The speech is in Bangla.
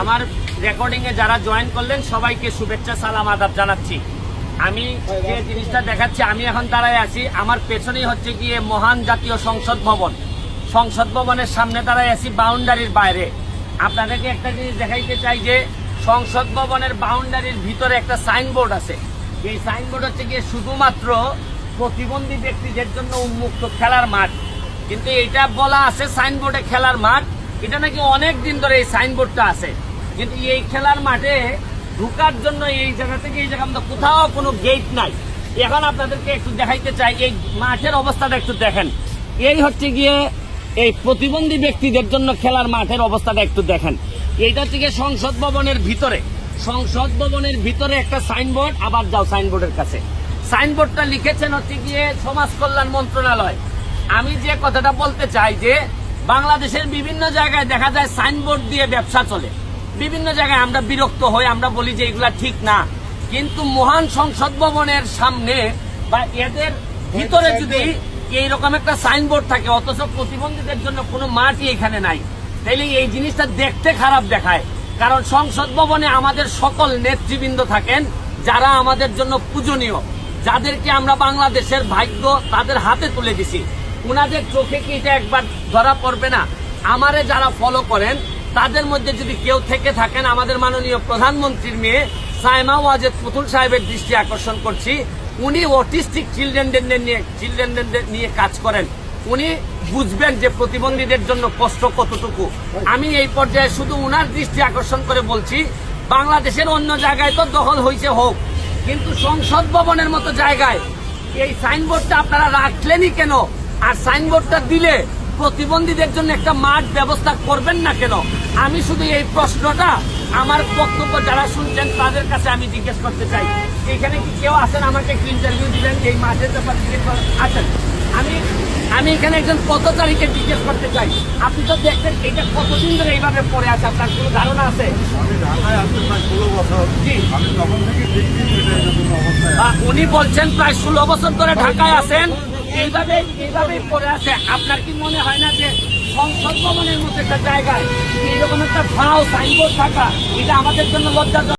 আমার রেকর্ডিং এ যারা জয়েন করলেন সবাইকে শুভেচ্ছা সালাম আদাব জানাচ্ছি। আমি যে জিনিসটা দেখাচ্ছি, আমি এখন দাঁড়ায় আছি, আমার পেছনেই হচ্ছে গিয়ে মহান জাতীয় সংসদ ভবন। সংসদ ভবনের সামনে দাঁড়ায় আছি, বাউন্ডারির বাইরে। আপনাদেরকে একটা জিনিস দেখাইতে চাই যে সংসদ ভবনের বাউন্ডারির ভিতরে একটা সাইনবোর্ড আছে। এই সাইনবোর্ড হচ্ছে গিয়ে শুধুমাত্র প্রতিবন্ধী ব্যক্তিদের জন্য উন্মুক্ত খেলার মাঠ, কিন্তু এটা বলা আছে সাইনবোর্ডে খেলার মাঠ। এটা নাকি অনেক দিন ধরে এই সাইনবোর্ডটা আছে, কিন্তু এই খেলার মাঠে ঢুকার জন্য এই জায়গা থেকে এই জায়গা কোথাও কোনো গেট নাই। এখন আপনাদেরকে একটু দেখাইতে চাই এই মাঠের অবস্থাটা একটু দেখেন। এই হচ্ছে গিয়ে এই প্রতিবন্ধী ব্যক্তিদের জন্য খেলার মাঠের অবস্থাটা একটু দেখেন। এইটা হচ্ছে গিয়ে সংসদ ভবনের ভিতরে, সংসদ ভবনের ভিতরে একটা সাইনবোর্ড। আবার যাও সাইনবোর্ডের কাছে, সাইনবোর্ডটা লিখেছেন হচ্ছে গিয়ে সমাজ কল্যাণ মন্ত্রণালয়। আমি যে কথাটা বলতে চাই যে বাংলাদেশের বিভিন্ন জায়গায় দেখা যায় সাইনবোর্ড দিয়ে ব্যবসা চলে। বিভিন্ন জায়গায় আমরা বিরক্ত হই, আমরা বলি যে এগুলা ঠিক না, কিন্তু মহান সংসদ ভবনের সামনে বা এদের ভিতরে যদি এইরকম একটা সাইনবোর্ড থাকে অথচ প্রতিবন্ধীদের জন্য কোনো মাঠই এখানে নাই, তাইলে এই জিনিসটা দেখতে খারাপ দেখায়। কারণ সংসদ ভবনে আমাদের সকল নেতৃবৃন্দ থাকেন যারা আমাদের জন্য পূজনীয়, যাদেরকে আমরা বাংলাদেশের ভাগ্য তাদের হাতে তুলে দিছি। উনাদের চোখে কি এটা একবার ধরা পড়বে না? আমারে যারা ফলো করেন তাদের মধ্যে যদি কেউ থেকে থাকেন, আমাদের মাননীয় প্রধানমন্ত্রীর মেয়ে সাইমা ওয়াজেদ পুতুল সাহেবের দৃষ্টি আকর্ষণ করছি। উনি অটিস্টিক চিলড্রেনদের নিয়ে কাজ করেন, উনি বুঝবেন যে প্রতিবন্ধীদের জন্য কষ্ট কতটুকু। আমি এই পর্যায়ে শুধু উনার দৃষ্টি আকর্ষণ করে বলছি, বাংলাদেশের অন্য জায়গায় তো দখল হয়েছে হোক, কিন্তু সংসদ ভবনের মতো জায়গায় এই সাইনবোর্ডটা আপনারা রাখলেনই কেন? আর সাইনবোর্ডটা দিলে প্রতিবন্ধীদের জন্য একটা মাঠ ব্যবস্থা করবেন না কেন? আমি শুধু এই প্রশ্নটা আমার বক্তব্য যারা শুনছেন তাদের কাছে আমি জিজ্ঞেস করতে চাই। এখানে কি কেউ আছেন আমাকে কি ইন্টারভিউ দিবেন এই মাঠের ব্যাপার আছেন? আমি এখানে একজন কত তারিখে জিজ্ঞেস করতে চাই। আপনি তো দেখছেন এটা কতদিন ধরে এইভাবে পড়ে আছে, আপনার কোনো ধারণা আছে? উনি বলছেন প্রায় 16 বছর ধরে ঢাকায় আছেন, এইভাবেই পড়ে আছে। আপনার কি মনে হয় না যে সংসদ ভবনের মতো একটা জায়গায় এরকম একটা ফাও সাইনবোর্ড থাকা এটা আমাদের জন্য লজ্জাজনক?